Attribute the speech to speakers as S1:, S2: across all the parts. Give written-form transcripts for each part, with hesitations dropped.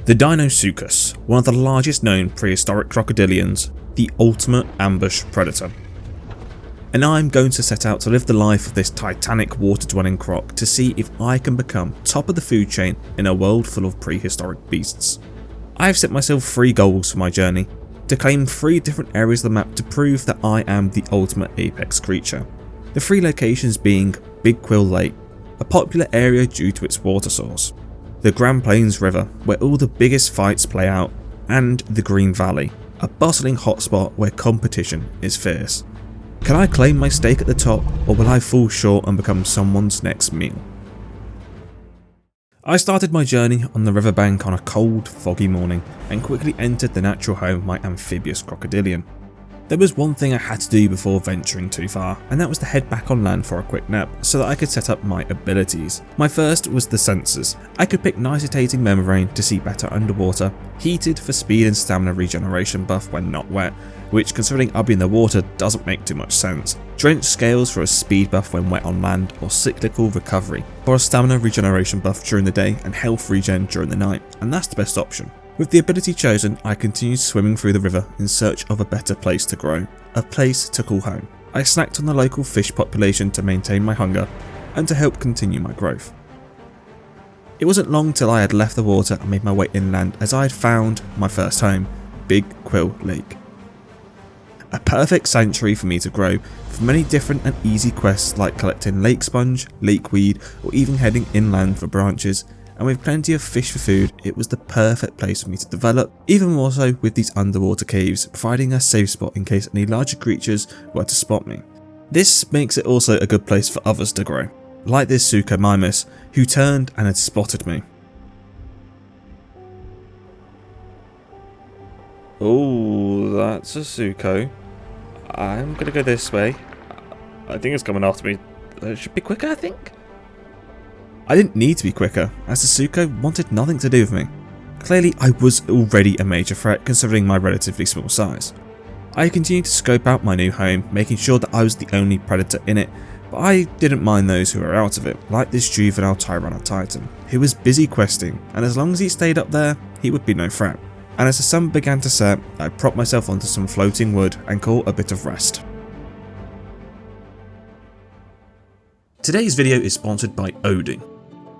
S1: The Deinosuchus, one of the largest known prehistoric crocodilians, the ultimate ambush predator. And I'm going to set out to live the life of this titanic water-dwelling croc to see if I can become top of the food chain in a world full of prehistoric beasts. I have set myself 3 goals for my journey: to claim 3 different areas of the map to prove that I am the ultimate apex creature. The 3 locations being Big Quill Lake, a popular area due to its water source, the Grand Plains River, where all the biggest fights play out, and the Green Valley, a bustling hotspot where competition is fierce. Can I claim my stake at the top, or will I fall short and become someone's next meal? I started my journey on the riverbank on a cold, foggy morning and quickly entered the natural home of my amphibious crocodilian. There was one thing I had to do before venturing too far, and that was to head back on land for a quick nap so that I could set up my abilities. My first was the sensors. I could pick Nicitating Membrane to see better underwater, Heated for speed and stamina regeneration buff when not wet, which considering I'll be in the water doesn't make too much sense, Drenched Scales for a speed buff when wet on land, or Cyclical Recovery for a stamina regeneration buff during the day and health regen during the night, and that's the best option. With the ability chosen, I continued swimming through the river in search of a better place to grow, a place to call home. I snacked on the local fish population to maintain my hunger and to help continue my growth. It wasn't long till I had left the water and made my way inland as I had found my first home, Big Quill Lake. A perfect sanctuary for me to grow, with many different and easy quests like collecting lake sponge, lake weed, or even heading inland for branches. And with plenty of fish for food, it was the perfect place for me to develop, even more so with these underwater caves, providing a safe spot in case any larger creatures were to spot me. This makes it also a good place for others to grow, like this Suka Mimus, who turned and had spotted me. Oh, that's a Suko. I'm gonna go this way. I think it's coming after me. It should be quicker, I think. I didn't need to be quicker, as the Suko wanted nothing to do with me. Clearly I was already a major threat considering my relatively small size. I continued to scope out my new home, making sure that I was the only predator in it, but I didn't mind those who were out of it, like this juvenile Tyrannid Titan, who was busy questing, and as long as he stayed up there, he would be no threat. And as the sun began to set, I propped myself onto some floating wood and caught a bit of rest. Today's video is sponsored by Odoo.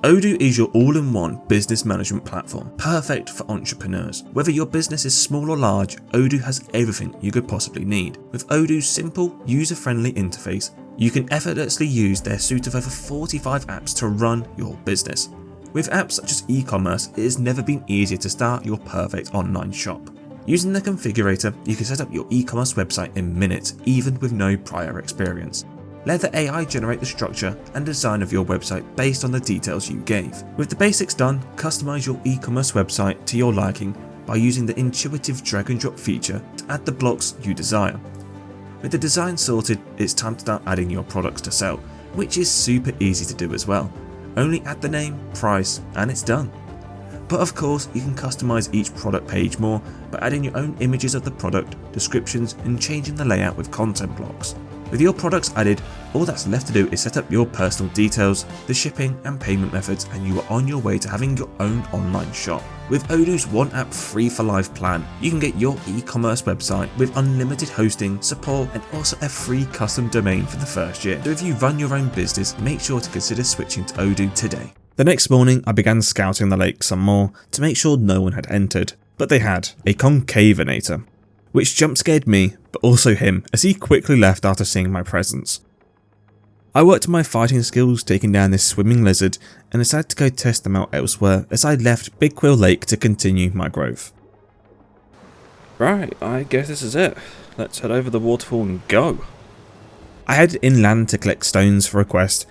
S1: Odoo is your all-in-one business management platform, perfect for entrepreneurs. Whether your business is small or large, Odoo has everything you could possibly need. With Odoo's simple, user-friendly interface, you can effortlessly use their suite of over 45 apps to run your business. With apps such as e-commerce, it has never been easier to start your perfect online shop. Using the configurator, you can set up your e-commerce website in minutes, even with no prior experience. Let the AI generate the structure and design of your website based on the details you gave. With the basics done, customize your e-commerce website to your liking by using the intuitive drag and drop feature to add the blocks you desire. With the design sorted, it's time to start adding your products to sell, which is super easy to do as well. Only add the name, price, and it's done. But of course, you can customize each product page more by adding your own images of the product, descriptions, and changing the layout with content blocks. With your products added, all that's left to do is set up your personal details, the shipping and payment methods, and you are on your way to having your own online shop. With Odoo's one app free for life plan, you can get your e-commerce website with unlimited hosting, support, and also a free custom domain for the first year. So if you run your own business, make sure to consider switching to Odoo today. The next morning, I began scouting the lake some more to make sure no one had entered, but they had, a Concavinator, which jump scared me, but also him, as he quickly left after seeing my presence. I worked on my fighting skills taking down this swimming lizard and decided to go test them out elsewhere as I left Big Quill Lake to continue my growth. Right, I guess this is it. Let's head over the waterfall and go. I headed inland to collect stones for a quest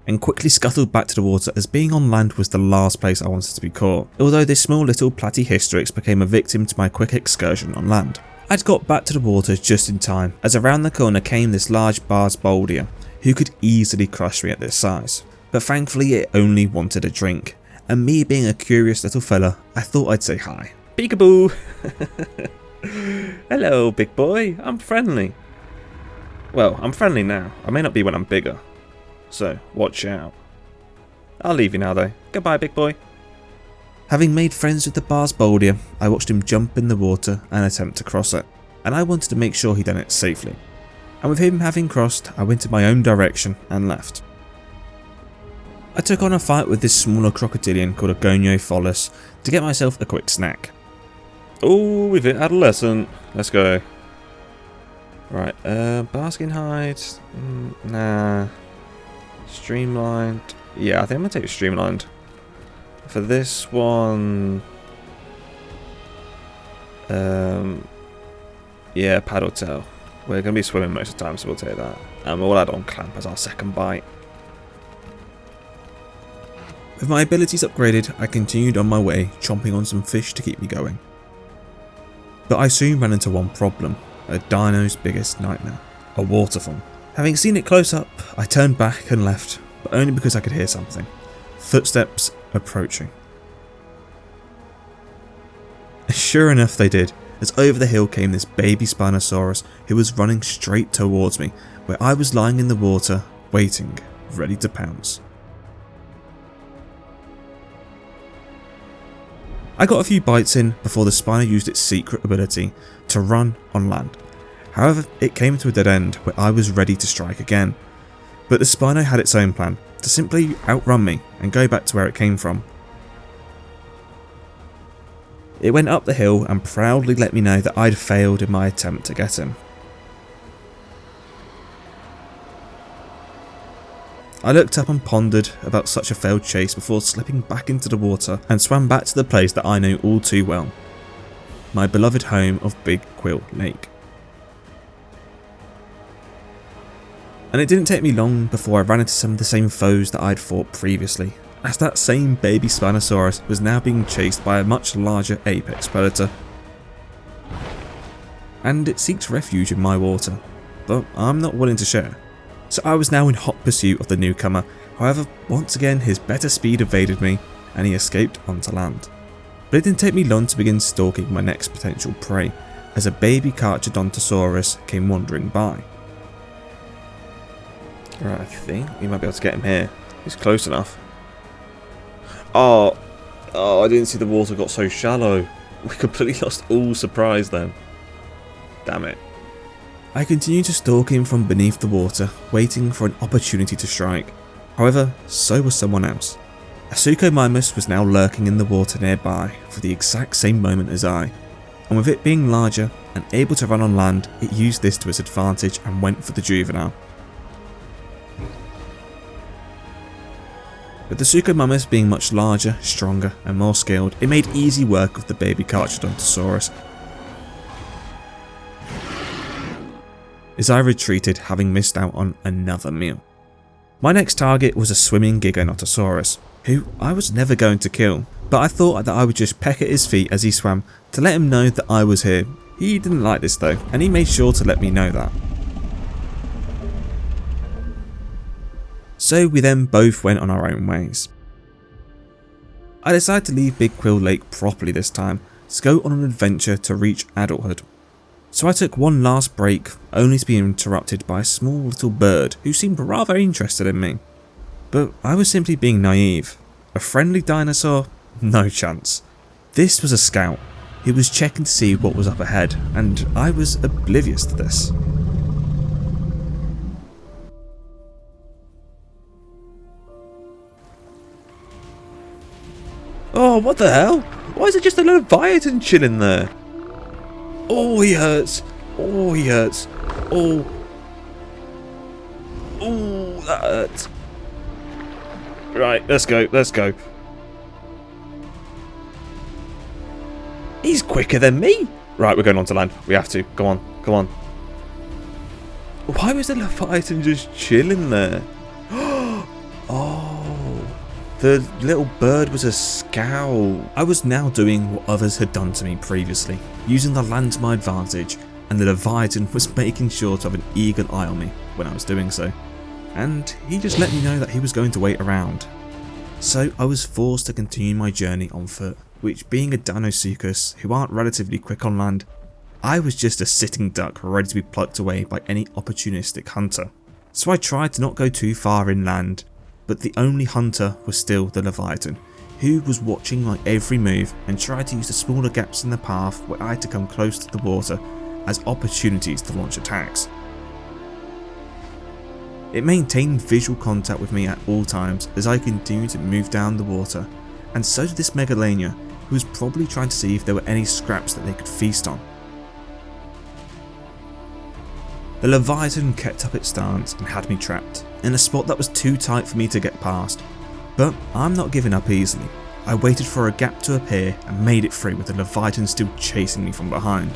S1: and quickly scuttled back to the water as being on land was the last place I wanted to be caught, although this small little Platyhystrix became a victim to my quick excursion on land. I'd got back to the water just in time, as around the corner came this large Barsboldia, who could easily crush me at this size. But thankfully it only wanted a drink, and me being a curious little fella, I thought I'd say hi. Peekaboo! Hello, big boy, I'm friendly. Well, I'm friendly now, I may not be when I'm bigger. So, watch out. I'll leave you now though. Goodbye, big boy. Having made friends with the Barsboldia, I watched him jump in the water and attempt to cross it, and I wanted to make sure he done it safely. And with him having crossed, I went in my own direction and left. I took on a fight with this smaller crocodilian called a Deinosuchus to get myself a quick snack. Oh, we've hit Adolescent. Let's go. Right, basking hide. Nah. Streamlined. Yeah, I think I'm going to take streamlined. For this one... yeah, paddle tail. We're going to be swimming most of the time, so we'll take that. And we'll add on clamp as our second bite. With my abilities upgraded, I continued on my way, chomping on some fish to keep me going. But I soon ran into one problem, a dino's biggest nightmare, a waterfall. Having seen it close up, I turned back and left, but only because I could hear something. Footsteps approaching. Sure enough they did, as over the hill came this baby Spinosaurus who was running straight towards me, where I was lying in the water, waiting, ready to pounce. I got a few bites in before the Spino used its secret ability to run on land. However, it came to a dead end where I was ready to strike again. But the Spino had its own plan, to simply outrun me and go back to where it came from. It went up the hill and proudly let me know that I'd failed in my attempt to get him. I looked up and pondered about such a failed chase before slipping back into the water and swam back to the place that I know all too well. My beloved home of Big Quill Lake. And it didn't take me long before I ran into some of the same foes that I'd fought previously, as that same baby Spinosaurus was now being chased by a much larger apex predator. And it seeked refuge in my water, but I'm not willing to share. So I was now in hot pursuit of the newcomer, however once again his better speed evaded me and he escaped onto land. But it didn't take me long to begin stalking my next potential prey, as a baby Carcharodontosaurus came wandering by. Right, I think we might be able to get him here. He's close enough. Oh, I didn't see the water got so shallow. We completely lost all surprise then. Damn it. I continued to stalk him from beneath the water, waiting for an opportunity to strike. However, so was someone else. A Suchomimus was now lurking in the water nearby for the exact same moment as I, and with it being larger and able to run on land, it used this to its advantage and went for the juvenile. With the Suchomimus being much larger, stronger and more skilled, it made easy work of the baby Carcharodontosaurus. As I retreated, having missed out on another meal. My next target was a swimming Giganotosaurus, who I was never going to kill, but I thought that I would just peck at his feet as he swam to let him know that I was here. He didn't like this though, and he made sure to let me know that. So we then both went on our own ways. I decided to leave Big Quill Lake properly this time, to go on an adventure to reach adulthood. So I took one last break, only to be interrupted by a small little bird who seemed rather interested in me. But I was simply being naive. A friendly dinosaur? No chance. This was a scout. He was checking to see what was up ahead, and I was oblivious to this. Oh, what the hell? Why is it just a Leviathan chilling there? Oh, he hurts. Oh, he hurts. Oh. Oh, that hurts. Right, let's go. Let's go. He's quicker than me. Right, we're going on to land. We have to. Go on. Come on. Why was the Leviathan just chilling there? Oh, the little bird was a scout. I was now doing what others had done to me previously, using the land to my advantage, and the Leviathan was making sure to have an eagle eye on me when I was doing so. And he just let me know that he was going to wait around. So I was forced to continue my journey on foot, which being a Deinosuchus who aren't relatively quick on land, I was just a sitting duck ready to be plucked away by any opportunistic hunter. So I tried to not go too far inland, but the only hunter was still the Leviathan, who was watching my every move and tried to use the smaller gaps in the path where I had to come close to the water as opportunities to launch attacks. It maintained visual contact with me at all times as I continued to move down the water, and so did this Megalania, who was probably trying to see if there were any scraps that they could feast on. The Leviathan kept up its stance and had me trapped, in a spot that was too tight for me to get past. But I'm not giving up easily. I waited for a gap to appear and made it free with the Leviathan still chasing me from behind.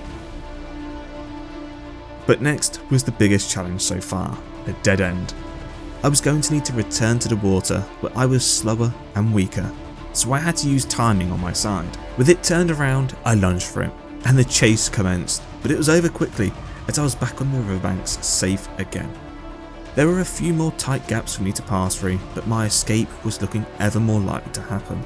S1: But next was the biggest challenge so far, a dead end. I was going to need to return to the water, but I was slower and weaker, so I had to use timing on my side. With it turned around, I lunged for it, and the chase commenced, but it was over quickly as I was back on the riverbanks safe again. There were a few more tight gaps for me to pass through, but my escape was looking ever more likely to happen.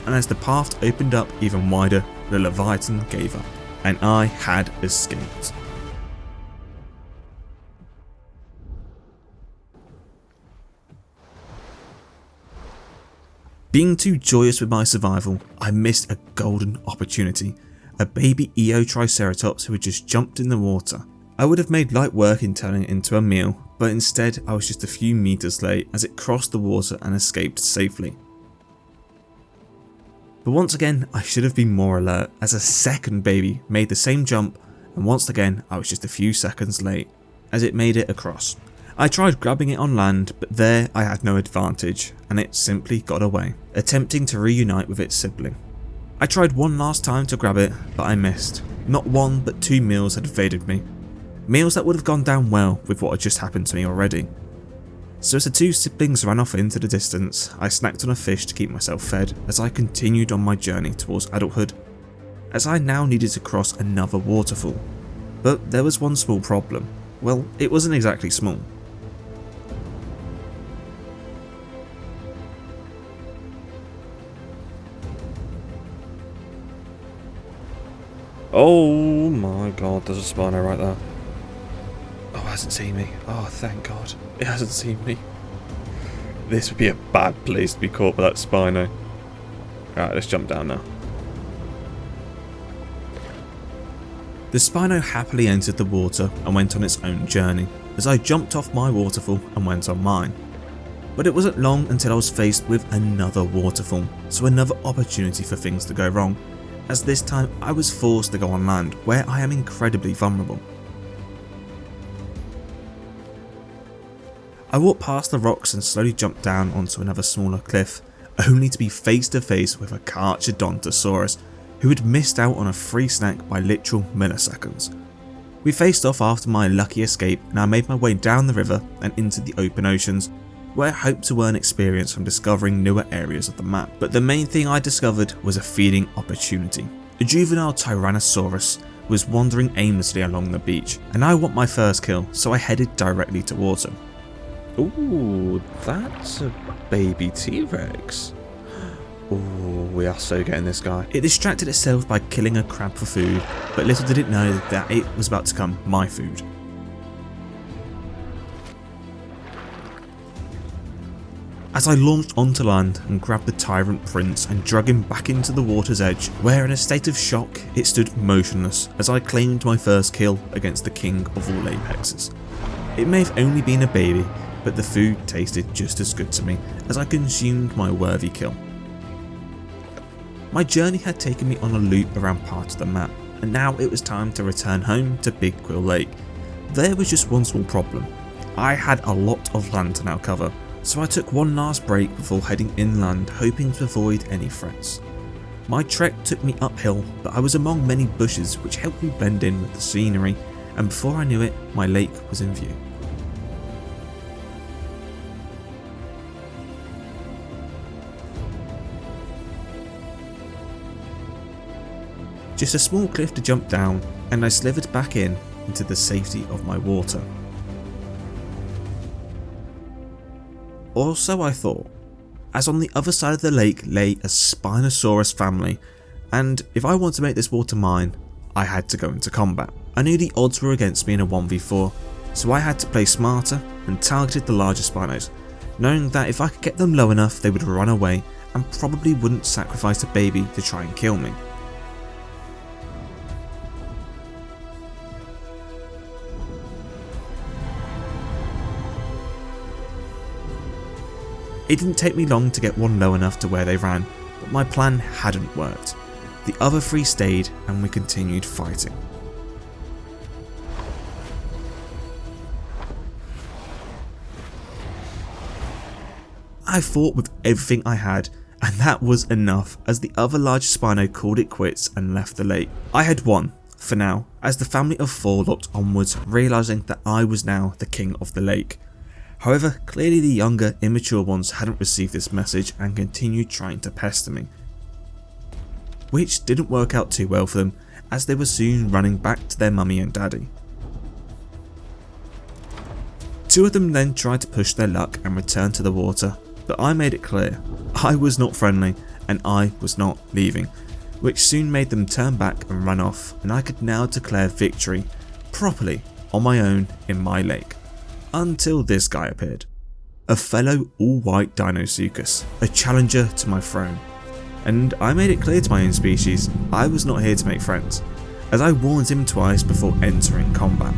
S1: And as the path opened up even wider, the Leviathan gave up, and I had escaped. Being too joyous with my survival, I missed a golden opportunity, a baby EO Triceratops who had just jumped in the water. I would have made light work in turning it into a meal, but instead I was just a few meters late as it crossed the water and escaped safely. But once again, I should have been more alert as a second baby made the same jump, and once again I was just a few seconds late as it made it across. I tried grabbing it on land, but there I had no advantage and it simply got away, attempting to reunite with its sibling. I tried one last time to grab it, but I missed. Not one but two meals had evaded me. Meals that would have gone down well with what had just happened to me already. So as the two siblings ran off into the distance, I snacked on a fish to keep myself fed as I continued on my journey towards adulthood, as I now needed to cross another waterfall. But there was one small problem. Well, it wasn't exactly small.
S2: Oh my god, there's a spino right there. Oh, it hasn't seen me. Oh, thank god. It hasn't seen me. This would be a bad place to be caught by that spino. Alright, let's jump down now.
S1: The spino happily entered the water and went on its own journey, as I jumped off my waterfall and went on mine. But it wasn't long until I was faced with another waterfall, so another opportunity for things to go wrong, as this time I was forced to go on land where I am incredibly vulnerable. I walked past the rocks and slowly jumped down onto another smaller cliff, only to be face to face with a Carcharodontosaurus who had missed out on a free snack by literal milliseconds. We faced off after my lucky escape, and I made my way down the river and into the open oceans, where I hoped to earn experience from discovering newer areas of the map. But the main thing I discovered was a feeding opportunity. A juvenile Tyrannosaurus was wandering aimlessly along the beach, and I want my first kill, so I headed directly towards him.
S2: Ooh, that's a baby T-Rex. Ooh, we are so getting this guy.
S1: It distracted itself by killing a crab for food, but little did it know that it was about to become my food. As I launched onto land and grabbed the tyrant prince and dragged him back into the water's edge, where in a state of shock it stood motionless as I claimed my first kill against the king of all apexes. It may have only been a baby, but the food tasted just as good to me as I consumed my worthy kill. My journey had taken me on a loop around part of the map, and now it was time to return home to Big Quill Lake. There was just one small problem. I had a lot of land to now cover, so I took one last break before heading inland, hoping to avoid any threats. My trek took me uphill, but I was among many bushes which helped me blend in with the scenery, and before I knew it, my lake was in view. Just a small cliff to jump down, and I slithered back into the safety of my water. Or so I thought, as on the other side of the lake lay a Spinosaurus family, and if I wanted to make this water mine, I had to go into combat. I knew the odds were against me in a 1v4, so I had to play smarter and targeted the larger Spinos, knowing that if I could get them low enough they would run away and probably wouldn't sacrifice a baby to try and kill me. It didn't take me long to get one low enough to where they ran, but my plan hadn't worked. The other 3 stayed and we continued fighting. I fought with everything I had, and that was enough as the other large spino called it quits and left the lake. I had won, for now, as the family of 4 looked onwards, realising that I was now the king of the lake. However, clearly the younger, immature ones hadn't received this message and continued trying to pester me, which didn't work out too well for them as they were soon running back to their mummy and daddy. 2 of them then tried to push their luck and return to the water, but I made it clear I was not friendly and I was not leaving, which soon made them turn back and run off, and I could now declare victory properly on my own in my lake. Until this guy appeared. A fellow all-white Deinosuchus, a challenger to my throne. And I made it clear to my own species I was not here to make friends, as I warned him twice before entering combat.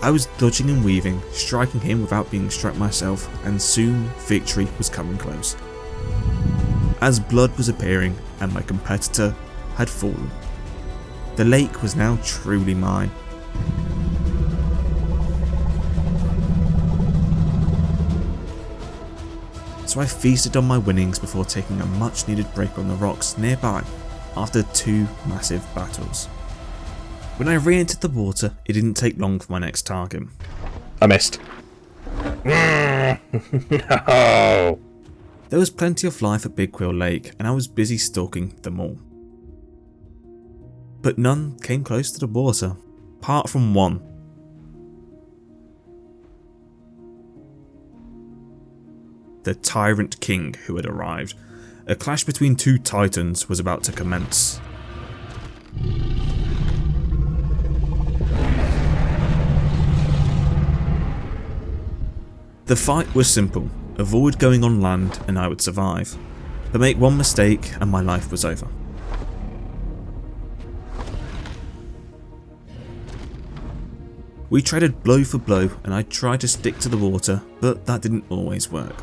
S1: I was dodging and weaving, striking him without being struck myself, and soon victory was coming close, as blood was appearing and my competitor had fallen. The lake was now truly mine. So I feasted on my winnings before taking a much needed break on the rocks nearby after 2 massive battles. When I re-entered the water, it didn't take long for my next target.
S2: I missed. No!
S1: There was plenty of life at Big Quill Lake and I was busy stalking them all. But none came close to the water, apart from one. The Tyrant King who had arrived. A clash between 2 titans was about to commence. The fight was simple. Avoid going on land and I would survive, but make one mistake and my life was over. We traded blow for blow and I tried to stick to the water, but that didn't always work.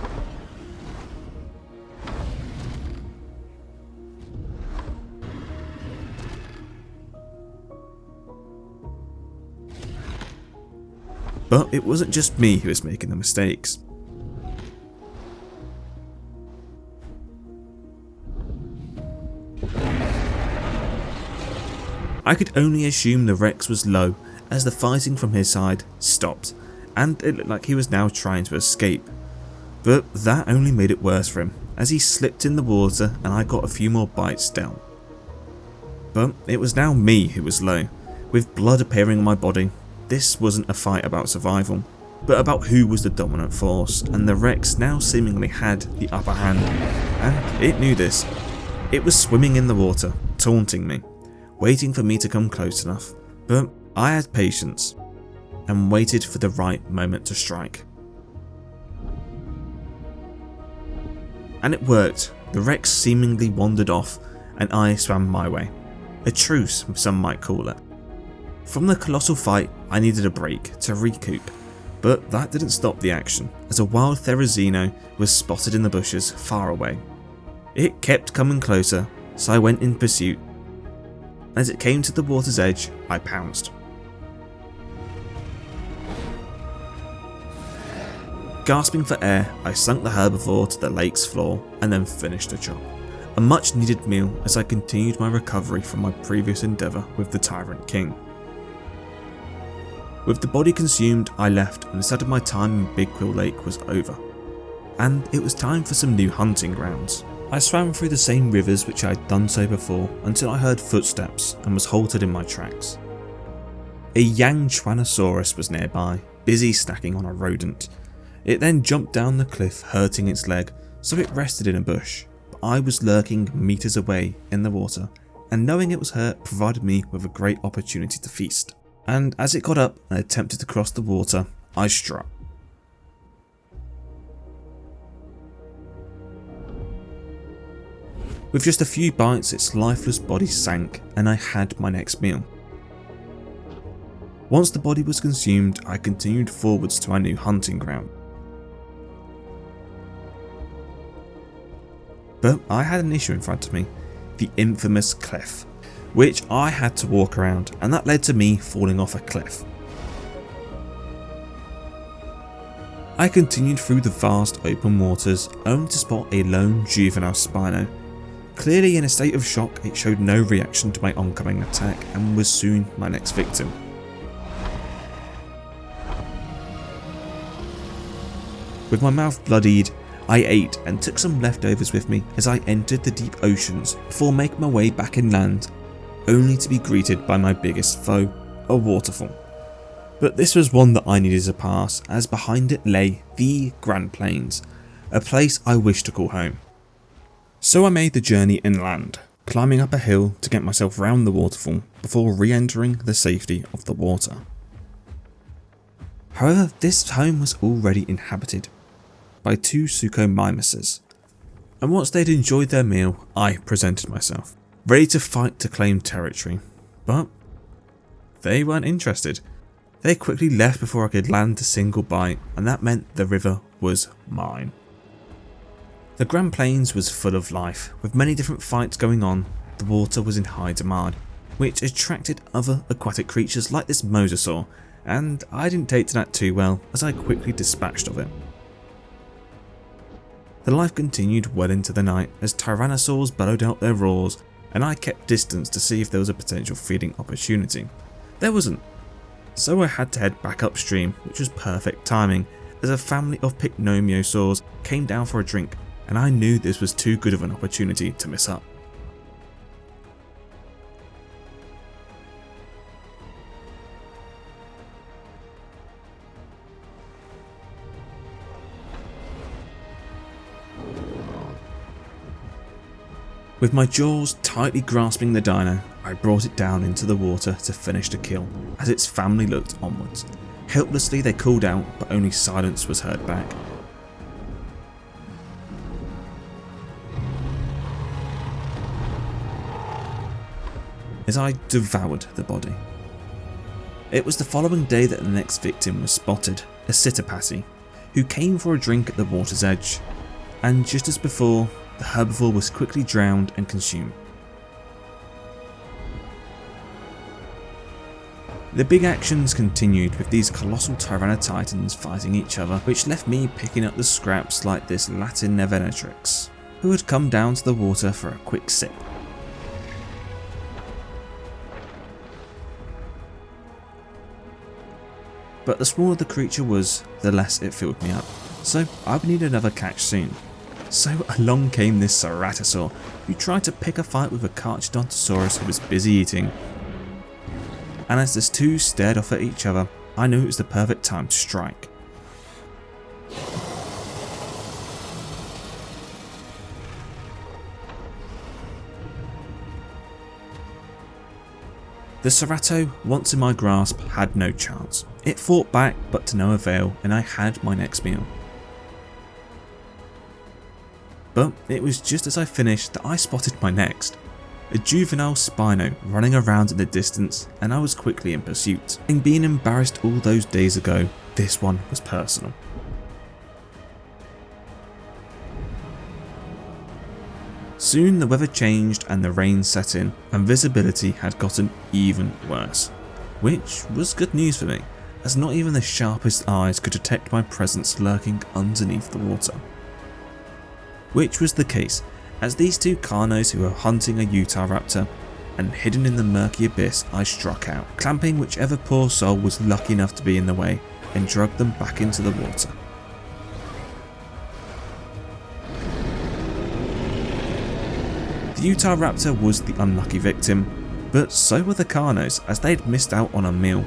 S1: But it wasn't just me who was making the mistakes. I could only assume the Rex was low as the fighting from his side stopped and it looked like he was now trying to escape. But that only made it worse for him as he slipped in the water and I got a few more bites down. But it was now me who was low, with blood appearing on my body. This wasn't a fight about survival, but about who was the dominant force, and the Rex now seemingly had the upper hand, and it knew this. It was swimming in the water, taunting me, waiting for me to come close enough, but I had patience and waited for the right moment to strike. And it worked. The Rex seemingly wandered off and I swam my way. A truce, some might call it. From the colossal fight, I needed a break to recoup, but that didn't stop the action as a wild Therizino was spotted in the bushes far away. It kept coming closer, so I went in pursuit. As it came to the water's edge, I pounced. Gasping for air, I sunk the herbivore to the lake's floor and then finished the job. A much needed meal as I continued my recovery from my previous endeavour with the Tyrant King. With the body consumed, I left and decided my time in Big Quill Lake was over, and it was time for some new hunting grounds. I swam through the same rivers which I had done so before until I heard footsteps and was halted in my tracks. A young Tyrannosaurus was nearby, busy snacking on a rodent. It then jumped down the cliff, hurting its leg, so it rested in a bush, but I was lurking meters away in the water and knowing it was her provided me with a great opportunity to feast. And as it got up and attempted to cross the water, I struck. With just a few bites, its lifeless body sank and I had my next meal. Once the body was consumed, I continued forwards to our new hunting ground. But I had an issue in front of me, the infamous cliff, which I had to walk around, and that led to me falling off a cliff. I continued through the vast open waters only to spot a lone juvenile spino. Clearly in a state of shock, it showed no reaction to my oncoming attack and was soon my next victim. With my mouth bloodied, I ate and took some leftovers with me as I entered the deep oceans before making my way back inland, only to be greeted by my biggest foe, a waterfall. But this was one that I needed to pass, as behind it lay the Grand Plains, a place I wished to call home. So I made the journey inland, climbing up a hill to get myself round the waterfall before re-entering the safety of the water. However, this home was already inhabited by two Suchomimuses, and once they'd enjoyed their meal, I presented myself, ready to fight to claim territory, but they weren't interested. They quickly left before I could land a single bite, and that meant the river was mine. The Grand Plains was full of life, with many different fights going on. The water was in high demand, which attracted other aquatic creatures like this mosasaur, and I didn't take to that too well as I quickly dispatched of it. The life continued well into the night as tyrannosaurs bellowed out their roars, and I kept distance to see if there was a potential feeding opportunity. There wasn't, so I had to head back upstream, which was perfect timing as a family of pycnomiosaurs came down for a drink, and I knew this was too good of an opportunity to miss up. With my jaws tightly grasping the dino, I brought it down into the water to finish the kill as its family looked onwards. Helplessly they called out, but only silence was heard back. As I devoured the body. It was the following day that the next victim was spotted, a Sitapati, who came for a drink at the water's edge, and just as before, the herbivore was quickly drowned and consumed. The big actions continued with these colossal tyrannotitans fighting each other, which left me picking up the scraps like this Latin Venatrix, who had come down to the water for a quick sip. But the smaller the creature was, the less it filled me up, so I would need another catch soon. So along came this Ceratosaur, who tried to pick a fight with a Carcharodontosaurus who was busy eating. And as the two stared off at each other, I knew it was the perfect time to strike. The Cerato, once in my grasp, had no chance. It fought back, but to no avail, and I had my next meal. But it was just as I finished that I spotted my next. A juvenile spino running around in the distance, and I was quickly in pursuit. And being embarrassed all those days ago, this one was personal. Soon the weather changed and the rain set in, and visibility had gotten even worse. Which was good news for me, as not even the sharpest eyes could detect my presence lurking underneath the water. Which was the case, as these two carnos who were hunting a Utahraptor, and hidden in the murky abyss, I struck out, clamping whichever poor soul was lucky enough to be in the way, and dragged them back into the water. The Utahraptor was the unlucky victim, but so were the carnos, as they had missed out on a meal.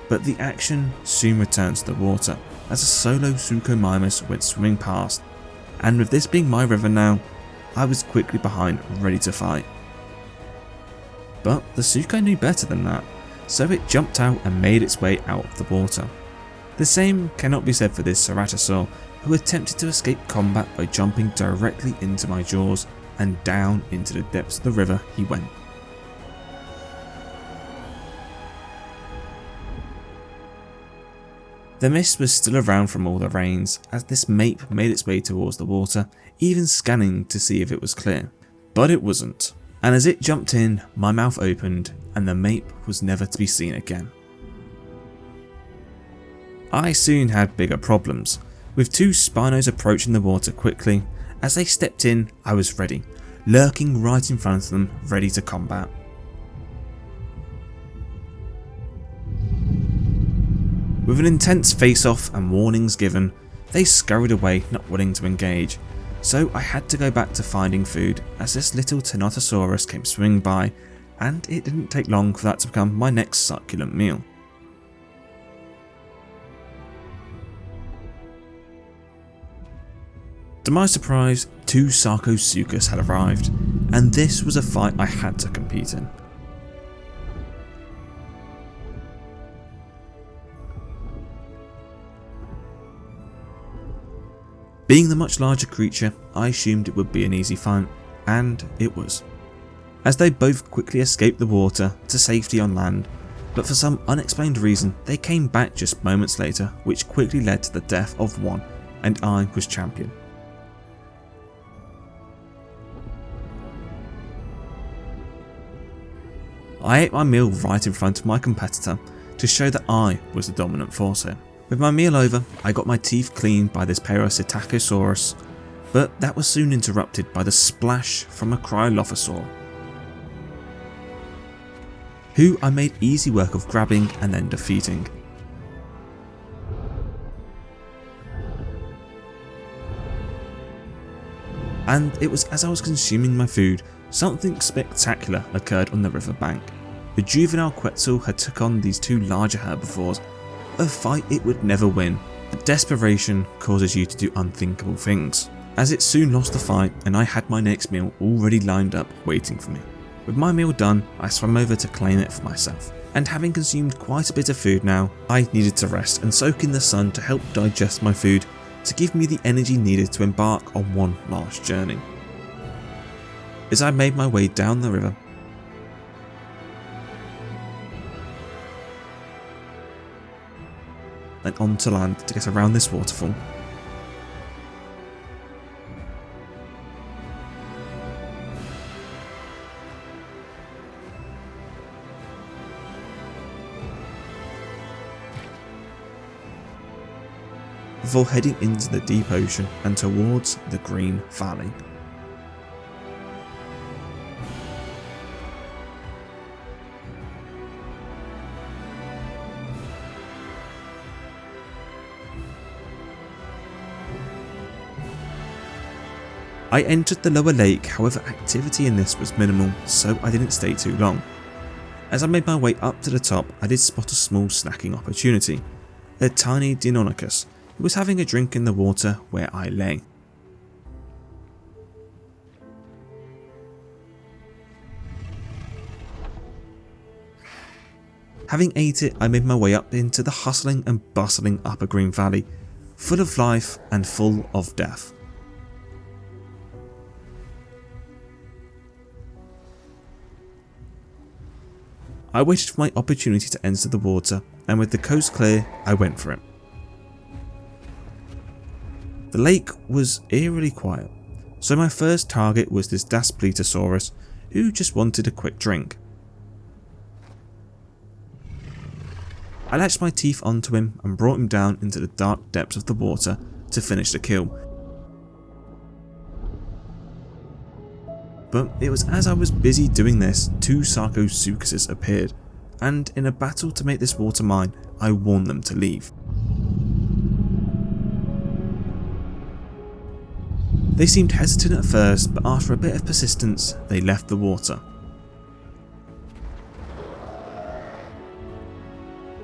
S1: But the action soon returned to the water, as a solo Suchomimus went swimming past, and with this being my river now, I was quickly behind, ready to fight. But the Sukai knew better than that, so it jumped out and made its way out of the water. The same cannot be said for this Ceratosaur, who attempted to escape combat by jumping directly into my jaws, and down into the depths of the river he went. The mist was still around from all the rains as this mape made its way towards the water, even scanning to see if it was clear. But it wasn't, and as it jumped in, my mouth opened and the mape was never to be seen again. I soon had bigger problems, with two spinos approaching the water quickly. As they stepped in, I was ready, lurking right in front of them, ready to combat. With an intense face-off and warnings given, they scurried away, not wanting to engage, so I had to go back to finding food as this little Deinosuchus came swimming by, and it didn't take long for that to become my next succulent meal. To my surprise, two Deinosuchus had arrived, and this was a fight I had to compete in. Being the much larger creature, I assumed it would be an easy fight, and it was, as they both quickly escaped the water to safety on land, but for some unexplained reason they came back just moments later, which quickly led to the death of one, and I was champion. I ate my meal right in front of my competitor to show that I was the dominant force here. With my meal over, I got my teeth cleaned by this Pterocytacosaurus, but that was soon interrupted by the splash from a Cryolophosaur, who I made easy work of grabbing and then defeating. And it was as I was consuming my food, something spectacular occurred on the riverbank. The juvenile Quetzal had took on these two larger herbivores, a fight it would never win, but desperation causes you to do unthinkable things, as it soon lost the fight and I had my next meal already lined up waiting for me. With my meal done, I swam over to claim it for myself, and having consumed quite a bit of food now, I needed to rest and soak in the sun to help digest my food to give me the energy needed to embark on one last journey. As I made my way down the river, and onto land to get around this waterfall, before heading into the deep ocean and towards the Green Valley. I entered the lower lake, however activity in this was minimal, so I didn't stay too long. As I made my way up to the top, I did spot a small snacking opportunity, a tiny Deinosuchus who was having a drink in the water where I lay. Having ate it, I made my way up into the hustling and bustling upper Green Valley, full of life and full of death. I waited for my opportunity to enter the water, and with the coast clear, I went for it. The lake was eerily quiet, so my first target was this Daspletosaurus, who just wanted a quick drink. I latched my teeth onto him and brought him down into the dark depths of the water to finish the kill. But it was as I was busy doing this, two Deinosuchus appeared, and in a battle to make this water mine, I warned them to leave. They seemed hesitant at first, but after a bit of persistence, they left the water.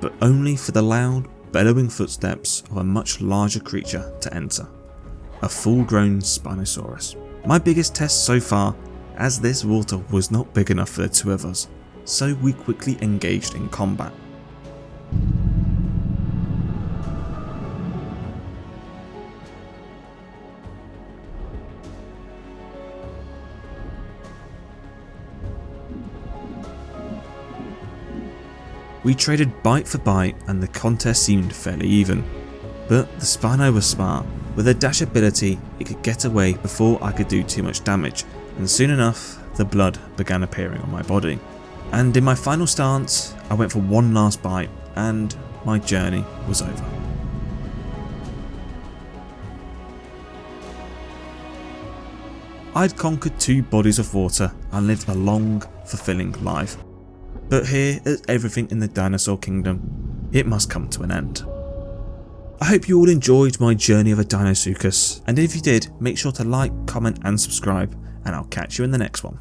S1: But only for the loud, bellowing footsteps of a much larger creature to enter. a full-grown Spinosaurus. My biggest test so far, as this water was not big enough for the two of us, so we quickly engaged in combat. We traded bite for bite and the contest seemed fairly even, but the Spino was smart. With a dash ability, it could get away before I could do too much damage, and soon enough the blood began appearing on my body. And in my final stance, I went for one last bite and my journey was over. I'd conquered 2 bodies of water and lived a long, fulfilling life. But here, as everything in the dinosaur kingdom, it must come to an end. I hope you all enjoyed my journey of a Deinosuchus, and if you did, make sure to like, comment and subscribe, and I'll catch you in the next one.